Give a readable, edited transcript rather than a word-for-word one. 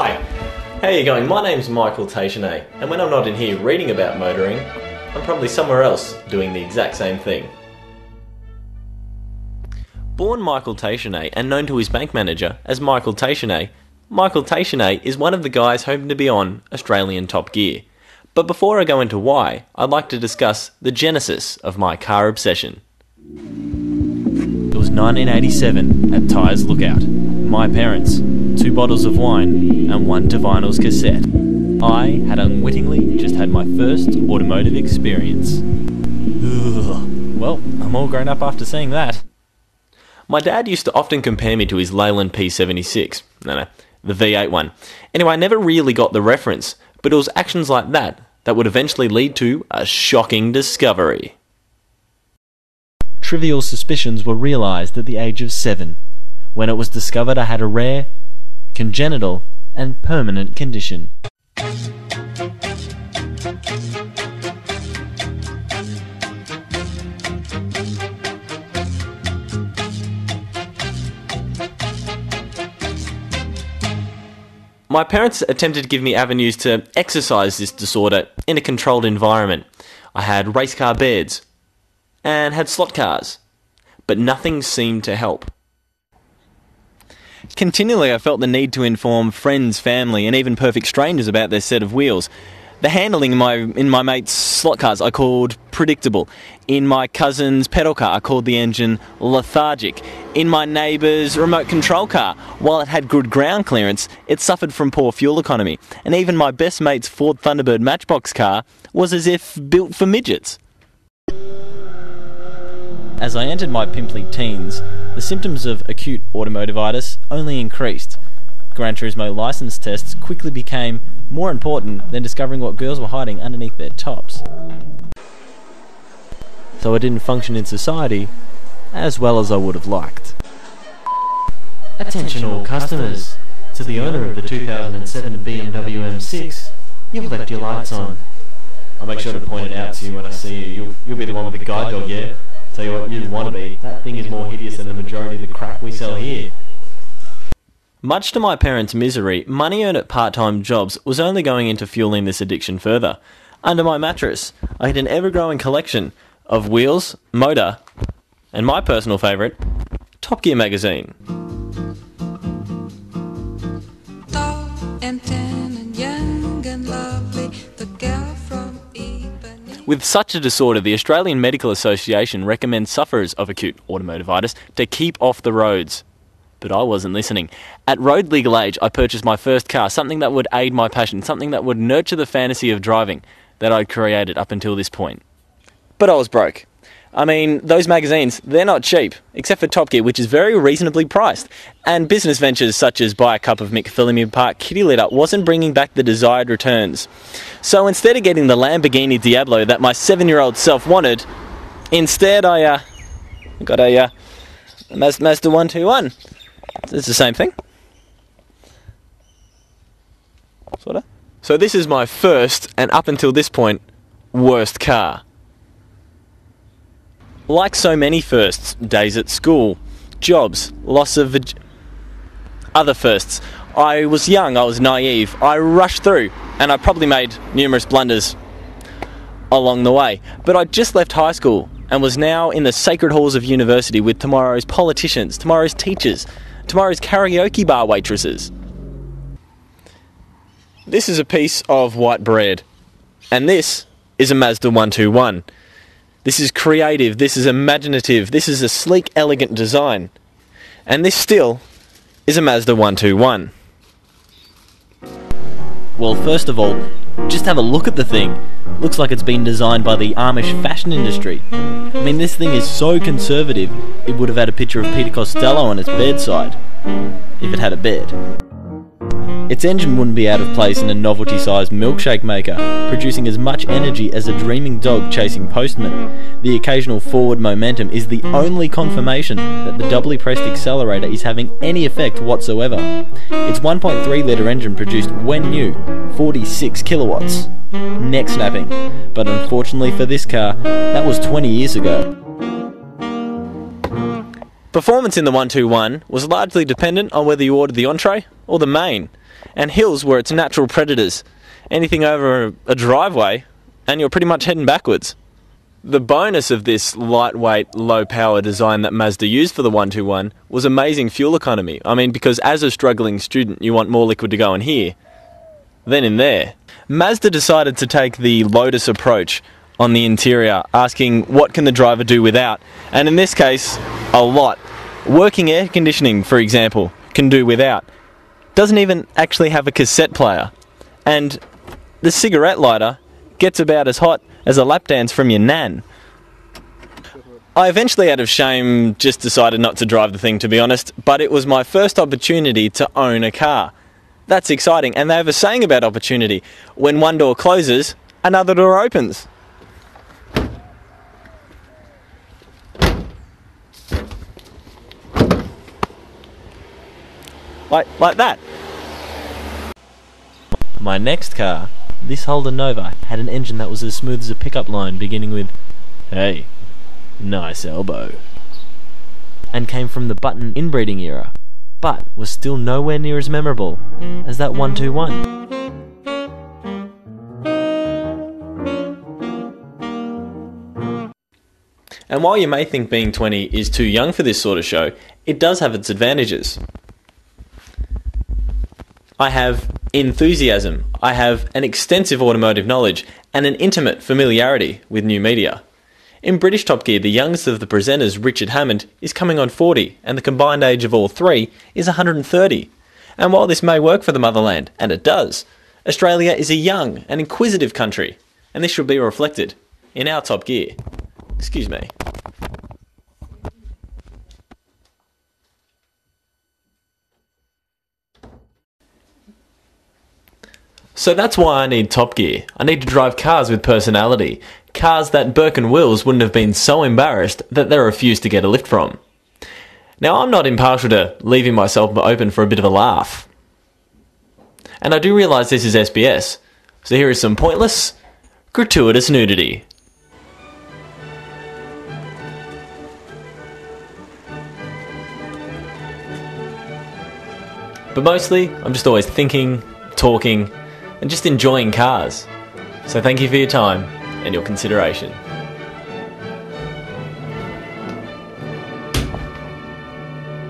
Hi, how are you going? My name's Michael Teychenne, and when I'm not in here reading about motoring, I'm probably somewhere else doing the exact same thing. Born Michael Teychenne and known to his bank manager as Michael Teychenne, Michael Teychenne is one of the guys hoping to be on Australian Top Gear. But before I go into why, I'd like to discuss the genesis of my car obsession. It was 1987 at Tyres Lookout. My parents, 2 bottles of wine and 1 Divinals cassette. I had unwittingly just had my first automotive experience. Ugh. Well, I'm all grown up after seeing that. My dad used to often compare me to his Leyland P76. No, the V8 one. Anyway, I never really got the reference, but it was actions like that would eventually lead to a shocking discovery. Trivial suspicions were realised at the age of 7, when it was discovered I had a rare, congenital, and permanent condition. My parents attempted to give me avenues to exercise this disorder in a controlled environment. I had race car beds and had slot cars, but nothing seemed to help. Continually, I felt the need to inform friends, family, and even perfect strangers about their set of wheels. The handling in my mate's slot cars I called predictable. In my cousin's pedal car I called the engine lethargic. In my neighbour's remote control car, while it had good ground clearance, it suffered from poor fuel economy. And even my best mate's Ford Thunderbird Matchbox car was as if built for midgets. As I entered my pimply teens, the symptoms of acute automotivitis only increased. Gran Turismo license tests quickly became more important than discovering what girls were hiding underneath their tops. So I didn't function in society as well as I would have liked. Attention all customers. To the owner of the 2007 BMW M6, you've left your lights on. I'll make sure to point it out to you when I see you. You'll be the one with the guide dog, yeah? Tell you what, you'd want to be. That thing is more hideous than the majority of the crap we sell here. Much to my parents' misery, money earned at part-time jobs was only going into fueling this addiction further. Under my mattress, I had an ever-growing collection of wheels, motor, and my personal favourite, Top Gear magazine. Tall and tan and young and lovely, the girl from Ipanema. With such a disorder, the Australian Medical Association recommends sufferers of acute automotivitis to keep off the roads. But I wasn't listening. At road legal age, I purchased my first car, something that would aid my passion, something that would nurture the fantasy of driving that I'd created up until this point. But I was broke. I mean, those magazines, they're not cheap, except for Top Gear, which is very reasonably priced. And business ventures such as buy a cup of McPhillamy Park kitty litter wasn't bringing back the desired returns. So instead of getting the Lamborghini Diablo that my 7-year-old self wanted, instead I got a Mazda 121. It's the same thing. Sorta. So this is my first, and up until this point, worst car. Like so many firsts, days at school, jobs, loss of other firsts. I was young, I was naive, I rushed through, and I probably made numerous blunders along the way. But I just left high school and was now in the sacred halls of university with tomorrow's politicians, tomorrow's teachers, tomorrow's karaoke bar waitresses. This is a piece of white bread, and this is a Mazda 121. This is creative, this is imaginative, this is a sleek, elegant design. And this still is a Mazda 121. Well, first of all, just have a look at the thing. Looks like it's been designed by the Amish fashion industry. I mean, this thing is so conservative, it would have had a picture of Peter Costello on its bedside, if it had a bed. Its engine wouldn't be out of place in a novelty-sized milkshake maker, producing as much energy as a dreaming dog chasing postman. The occasional forward momentum is the only confirmation that the doubly pressed accelerator is having any effect whatsoever. Its 1.3 litre engine produced, when new, 46 kilowatts. Neck snapping. But unfortunately for this car, that was 20 years ago. Performance in the 121 was largely dependent on whether you ordered the entree or the main. and hills were its natural predators. Anything over a driveway, and you're pretty much heading backwards. The bonus of this lightweight, low-power design that Mazda used for the 121 was amazing fuel economy. I mean, because as a struggling student, you want more liquid to go in here than in there. Mazda decided to take the Lotus approach on the interior, asking what can the driver do without, and in this case, a lot. Working air conditioning, for example, can do without. Doesn't even actually have a cassette player. And the cigarette lighter gets about as hot as a lap dance from your nan. I eventually, out of shame, just decided not to drive the thing, to be honest, but it was my first opportunity to own a car. That's exciting, and they have a saying about opportunity. When one door closes, another door opens. Like that. My next car, this Holden Nova, had an engine that was as smooth as a pickup line beginning with, "Hey, nice elbow," and came from the button inbreeding era, but was still nowhere near as memorable as that 121. And while you may think being 20 is too young for this sort of show, it does have its advantages. I have enthusiasm, I have an extensive automotive knowledge, and an intimate familiarity with new media. In British Top Gear, the youngest of the presenters, Richard Hammond, is coming on 40, and the combined age of all three is 130. And while this may work for the motherland, and it does, Australia is a young and inquisitive country, and this should be reflected in our Top Gear. Excuse me. So that's why I need Top Gear. I need to drive cars with personality. Cars that Burke and Wills wouldn't have been so embarrassed that they refused to get a lift from. Now, I'm not impartial to leaving myself open for a bit of a laugh. And I do realise this is SBS, so here is some pointless, gratuitous nudity. But mostly, I'm just always thinking, talking, and just enjoying cars. So thank you for your time and your consideration.